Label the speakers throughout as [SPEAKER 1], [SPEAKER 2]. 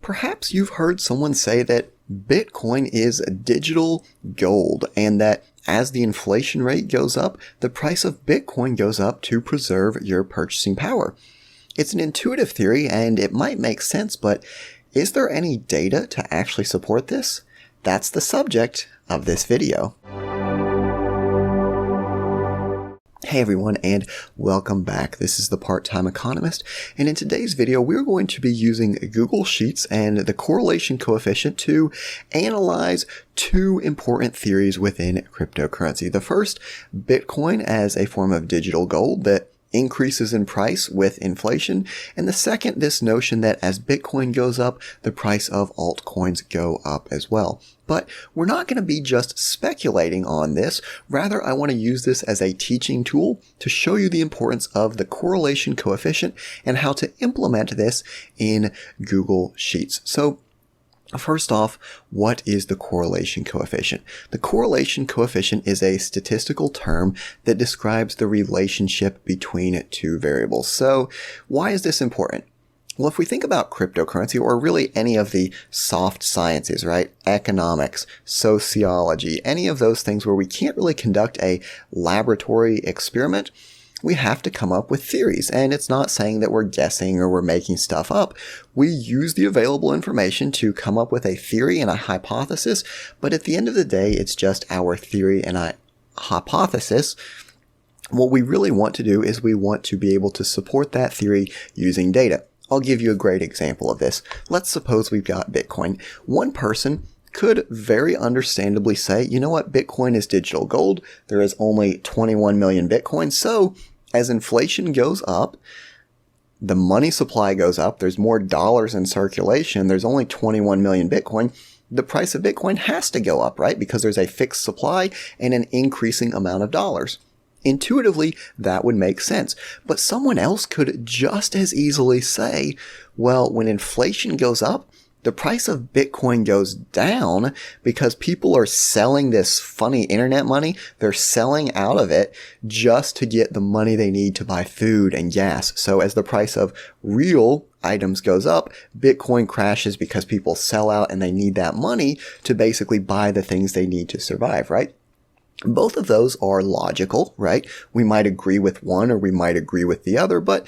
[SPEAKER 1] Perhaps you've heard someone say that Bitcoin is digital gold and that as the inflation rate goes up, the price of Bitcoin goes up to preserve your purchasing power. It's an intuitive theory and it might make sense, but is there any data to actually support this? That's the subject of this video. Hey everyone, and welcome back. This is the Part-Time Economist, and in today's video we're going to be using Google Sheets and the correlation coefficient to analyze two important theories within cryptocurrency. The first, Bitcoin as a form of digital gold that increases in price with inflation, and the second, this notion that as Bitcoin goes up, the price of altcoins go up as well. But we're not going to be just speculating on this. Rather, I want to use this as a teaching tool to show you the importance of the correlation coefficient and how to implement this in Google Sheets. So first off, what is the correlation coefficient? The correlation coefficient is a statistical term that describes the relationship between two variables. So why is this important? Well, if we think about cryptocurrency or really any of the soft sciences, right? Economics, sociology, any of those things where we can't really conduct a laboratory experiment, we have to come up with theories. And it's not saying that we're guessing or we're making stuff up. We use the available information to come up with a theory and a hypothesis. But at the end of the day, it's just our theory and a hypothesis. What we really want to do is we want to be able to support that theory using data. I'll give you a great example of this. Let's suppose we've got Bitcoin. One person could very understandably say, you know what, Bitcoin is digital gold. There is only 21 million Bitcoin. So as inflation goes up, the money supply goes up. There's more dollars in circulation. There's only 21 million Bitcoin. The price of Bitcoin has to go up, right? Because there's a fixed supply and an increasing amount of dollars. Intuitively, that would make sense. But someone else could just as easily say, well, when inflation goes up, the price of Bitcoin goes down because people are selling this funny internet money. They're selling out of it just to get the money they need to buy food and gas. So as the price of real items goes up, Bitcoin crashes because people sell out and they need that money to basically buy the things they need to survive, right? Both of those are logical, right? We might agree with one or we might agree with the other, but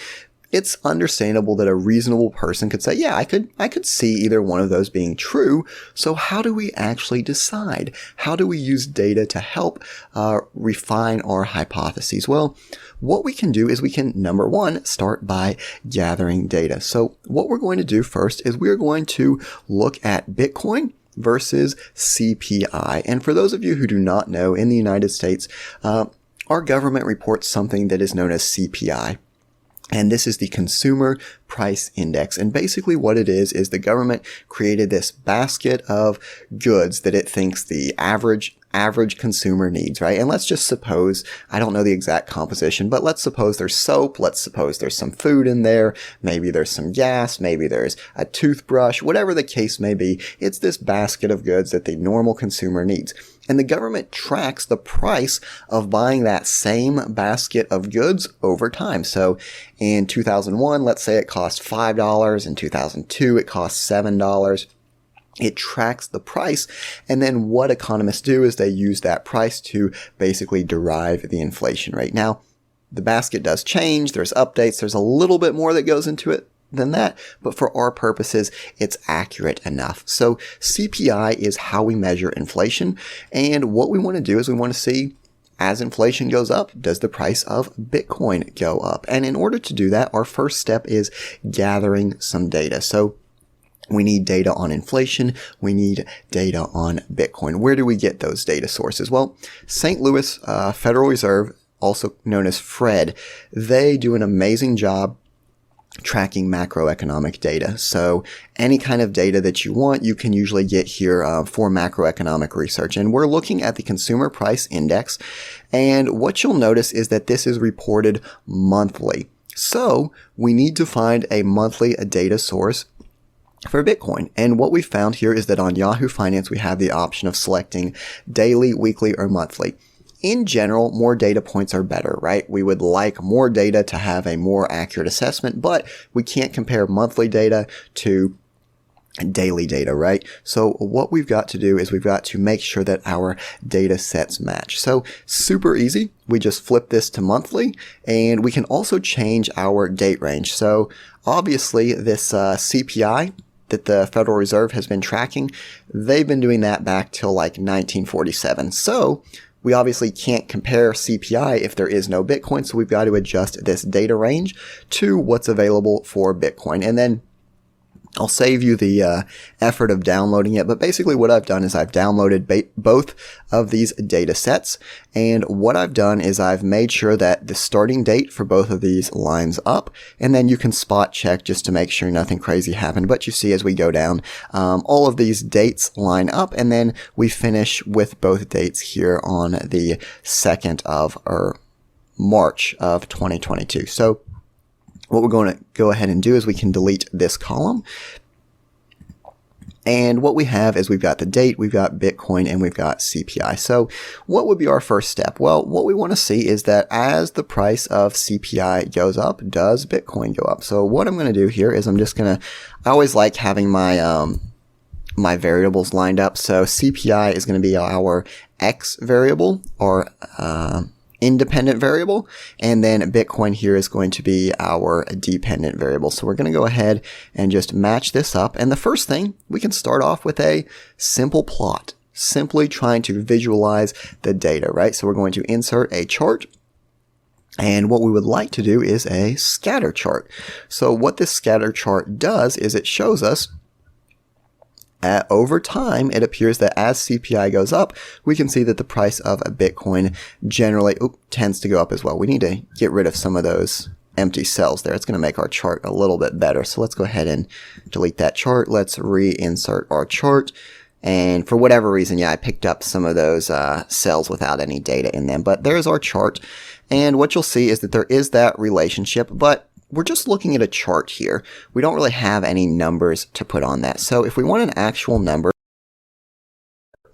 [SPEAKER 1] it's understandable that a reasonable person could say, yeah, I could see either one of those being true. So how do we actually decide? How do we use data to help refine our hypotheses? Well, what we can do is we can, number one, start by gathering data. So what we're going to do first is we're going to look at Bitcoin versus CPI. And for those of you who do not know, in the United States, our government reports something that is known as CPI. And this is the Consumer Price Index. And basically what it is the government created this basket of goods that it thinks the average consumer needs, right? And let's just suppose, I don't know the exact composition, but let's suppose there's soap. Let's suppose there's some food in there. Maybe there's some gas. Maybe there's a toothbrush, whatever the case may be. It's this basket of goods that the normal consumer needs. And the government tracks the price of buying that same basket of goods over time. So in 2001, let's say it cost $5. In 2002, it cost $7. It tracks the price, and then what economists do is they use that price to basically derive the inflation rate. Now, the basket does change, there's updates, there's a little bit more that goes into it than that, but for our purposes, it's accurate enough. So CPI is how we measure inflation, and what we want to do is we want to see, as inflation goes up, does the price of Bitcoin go up? And in order to do that, our first step is gathering some data. So we need data on inflation. We need data on Bitcoin. Where do we get those data sources? Well, St. Louis Federal Reserve, also known as Fed, they do an amazing job tracking macroeconomic data. So any kind of data that you want, you can usually get here for macroeconomic research. And we're looking at the Consumer Price Index. And what you'll notice is that this is reported monthly. So we need to find a monthly data source for Bitcoin. And what we found here is that on Yahoo Finance, we have the option of selecting daily, weekly, or monthly. In general, more data points are better, right? We would like more data to have a more accurate assessment, but we can't compare monthly data to daily data, right? So what we've got to do is we've got to make sure that our data sets match. So super easy. We just flip this to monthly, and we can also change our date range. So obviously this CPI that the Federal Reserve has been tracking, they've been doing that back till like 1947. So we obviously can't compare CPI if there is no Bitcoin. So we've got to adjust this data range to what's available for Bitcoin. And then I'll save you the effort of downloading it, but basically what I've done is I've downloaded both of these data sets, and what I've done is I've made sure that the starting date for both of these lines up, and then you can spot check just to make sure nothing crazy happened. But you see as we go down, all of these dates line up, and then we finish with both dates here on the 2nd of March of 2022. So what we're going to go ahead and do is we can delete this column. And what we have is we've got the date, we've got Bitcoin, and we've got CPI. So what would be our first step? Well, what we want to see is that as the price of CPI goes up, does Bitcoin go up? So what I'm going to do here is I'm just going to, I always like having my, my variables lined up. So CPI is going to be our X variable, or, independent variable, and then Bitcoin here is going to be our dependent variable. So we're going to go ahead and just match this up. And the first thing, we can start off with a simple plot, simply trying to visualize the data, right? So we're going to insert a chart. And what we would like to do is a scatter chart. So what this scatter chart does is it shows us over time, it appears that as CPI goes up, we can see that the price of a Bitcoin generally tends to go up as well. We need to get rid of some of those empty cells there. It's going to make our chart a little bit better. So let's go ahead and delete that chart. Let's reinsert our chart. And for whatever reason, yeah, I picked up some of those cells without any data in them. But there's our chart. And what you'll see is that there is that relationship, but we're just looking at a chart here. We don't really have any numbers to put on that. So if we want an actual number,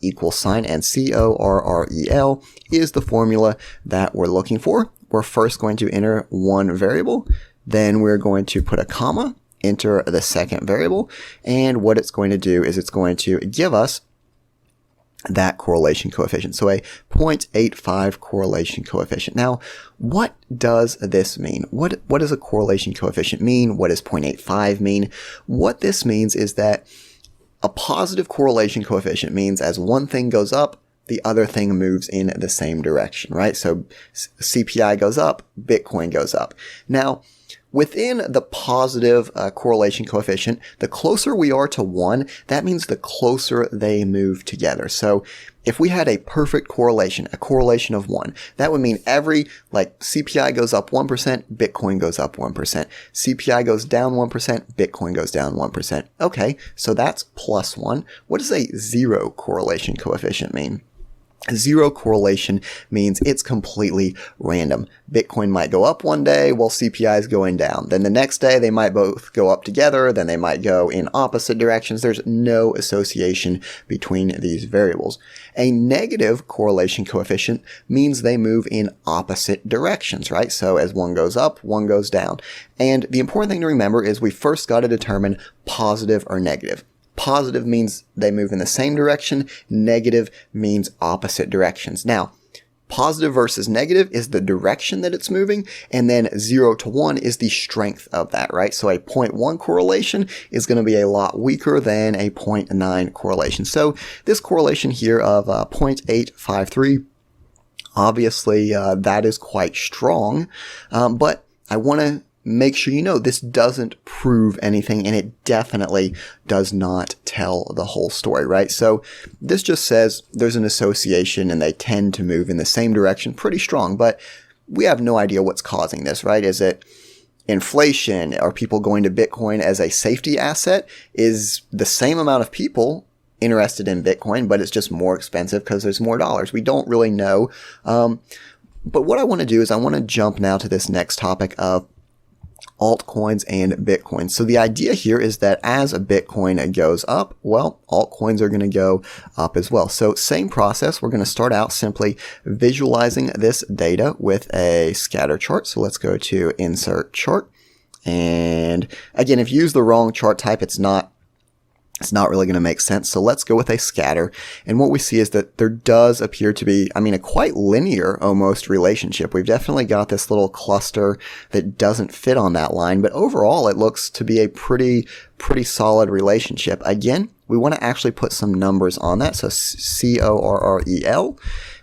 [SPEAKER 1] equal sign, and CORREL is the formula that we're looking for. We're first going to enter one variable, then we're going to put a comma, enter the second variable, and what it's going to do is it's going to give us that correlation coefficient. So a 0.85 correlation coefficient. Now, what does this mean? What does a correlation coefficient mean? What does 0.85 mean? What this means is that a positive correlation coefficient means as one thing goes up, the other thing moves in the same direction, right? So CPI goes up, Bitcoin goes up. Now, within the positive correlation coefficient, the closer we are to 1, that means the closer they move together. So if we had a perfect correlation, a correlation of 1, that would mean every, like CPI goes up 1%, Bitcoin goes up 1%. CPI goes down 1%, Bitcoin goes down 1%. Okay, so that's plus 1. What does a zero correlation coefficient mean? Zero correlation means it's completely random. Bitcoin might go up one day while CPI is going down. Then the next day they might both go up together. Then they might go in opposite directions. There's no association between these variables. A negative correlation coefficient means they move in opposite directions, right? So as one goes up, one goes down. And the important thing to remember is we first got to determine positive or negative. Positive means they move in the same direction. Negative means opposite directions. Now, positive versus negative is the direction that it's moving, and then 0 to 1 is the strength of that, right? So a 0.1 correlation is going to be a lot weaker than a 0.9 correlation. So this correlation here of 0.853, obviously that is quite strong, but I want to make sure you know this doesn't prove anything, and it definitely does not tell the whole story, right? So this just says there's an association and they tend to move in the same direction pretty strong, but we have no idea what's causing this, right? Is it inflation? Are people going to Bitcoin as a safety asset? Is the same amount of people interested in Bitcoin, but it's just more expensive because there's more dollars? We don't really know. But what I want to do is I want to jump now to this next topic of altcoins and Bitcoin. So the idea here is that as a Bitcoin goes up, well, altcoins are going to go up as well. So same process. We're going to start out simply visualizing this data with a scatter chart. So let's go to insert chart. And again, if you use the wrong chart type, it's not it's not really going to make sense. So let's go with a scatter. And what we see is that there does appear to be, a quite linear almost relationship. We've definitely got this little cluster that doesn't fit on that line, but overall it looks to be a pretty solid relationship. Again, we want to actually put some numbers on that. So CORREL.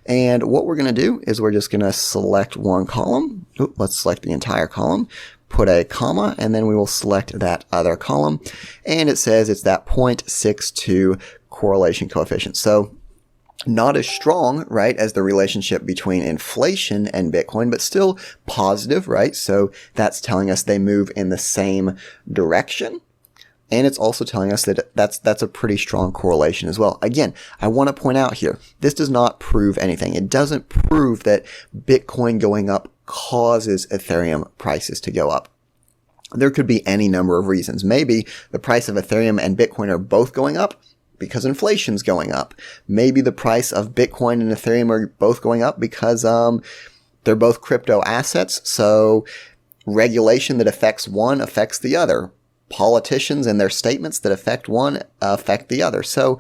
[SPEAKER 1] And what we're going to do is we're just going to select one column. Let's select the entire column. Put a comma, and then we will select that other column, and it says it's that 0.62 correlation coefficient. So not as strong, right, as the relationship between inflation and Bitcoin, but still positive, right? So that's telling us they move in the same direction. And it's also telling us that that's a pretty strong correlation as well. Again, I want to point out here, this does not prove anything. It doesn't prove that Bitcoin going up causes Ethereum prices to go up. There could be any number of reasons. Maybe the price of Ethereum and Bitcoin are both going up because inflation's going up. Maybe the price of Bitcoin and Ethereum are both going up because they're both crypto assets. So regulation that affects one affects the other. Politicians and their statements that affect one affect the other. So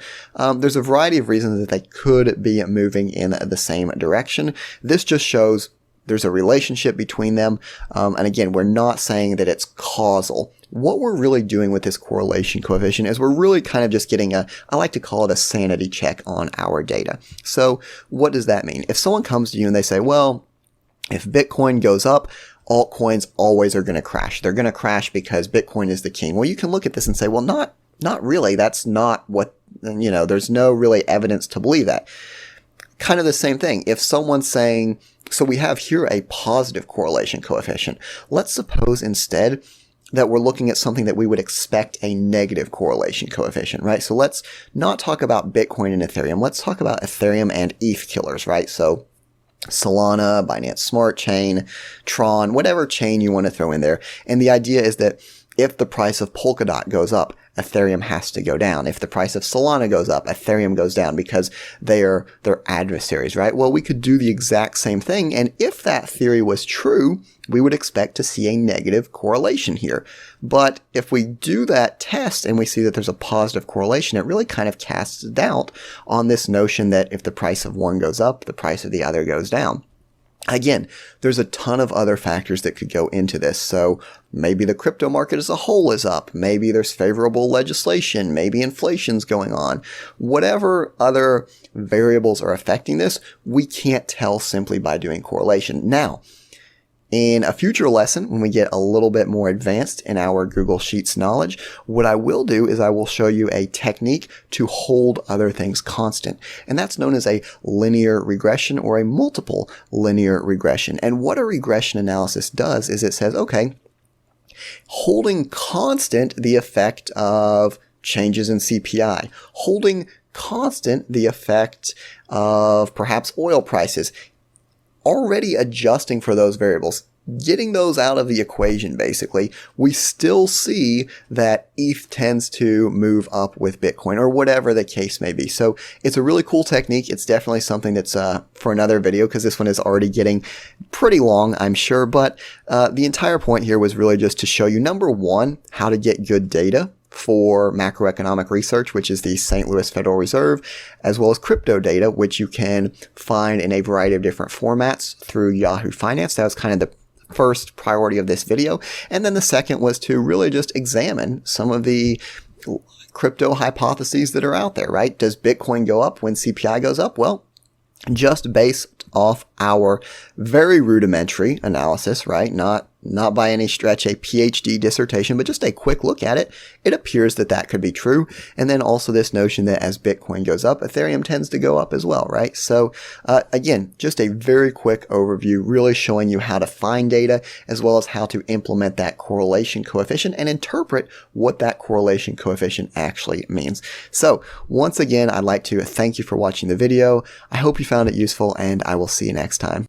[SPEAKER 1] there's a variety of reasons that they could be moving in the same direction. This just shows there's a relationship between them. And again, we're not saying that it's causal. What we're really doing with this correlation coefficient is we're really kind of just getting I like to call it a sanity check on our data. So what does that mean? If someone comes to you and they say, well, if Bitcoin goes up, altcoins always are going to crash. They're going to crash because Bitcoin is the king. Well, you can look at this and say, well, not really. That's not what, there's no really evidence to believe that. Kind of the same thing. If someone's saying, so we have here a positive correlation coefficient. Let's suppose instead that we're looking at something that we would expect a negative correlation coefficient, right? So let's not talk about Bitcoin and Ethereum. Let's talk about Ethereum and ETH killers, right? So Solana, Binance Smart Chain, Tron, whatever chain you want to throw in there. And the idea is that if the price of Polkadot goes up, Ethereum has to go down. If the price of Solana goes up, Ethereum goes down because they're adversaries, right? Well, we could do the exact same thing. And if that theory was true, we would expect to see a negative correlation here. But if we do that test and we see that there's a positive correlation, it really kind of casts doubt on this notion that if the price of one goes up, the price of the other goes down. Again, there's a ton of other factors that could go into this. So maybe the crypto market as a whole is up. Maybe there's favorable legislation. Maybe inflation's going on. Whatever other variables are affecting this, we can't tell simply by doing correlation. Now, in a future lesson, when we get a little bit more advanced in our Google Sheets knowledge, what I will do is I will show you a technique to hold other things constant. And that's known as a linear regression or a multiple linear regression. And what a regression analysis does is it says, okay, holding constant the effect of changes in CPI, holding constant the effect of perhaps oil prices, already adjusting for those variables, getting those out of the equation, basically, we still see that ETH tends to move up with Bitcoin or whatever the case may be. So it's a really cool technique. It's definitely something that's for another video because this one is already getting pretty long, I'm sure. But the entire point here was really just to show you, number one, how to get good data for macroeconomic research, which is the St. Louis Federal Reserve, as well as crypto data, which you can find in a variety of different formats through Yahoo Finance. That was kind of the first priority of this video. And then the second was to really just examine some of the crypto hypotheses that are out there, right? Does Bitcoin go up when CPI goes up? Well, just based off our very rudimentary analysis, right? Not by any stretch a PhD dissertation, but just a quick look at it, it appears that that could be true. And then also this notion that as Bitcoin goes up, Ethereum tends to go up as well, right? So again, just a very quick overview, really showing you how to find data as well as how to implement that correlation coefficient and interpret what that correlation coefficient actually means. So once again, I'd like to thank you for watching the video. I hope you found it useful, and I will see you next time.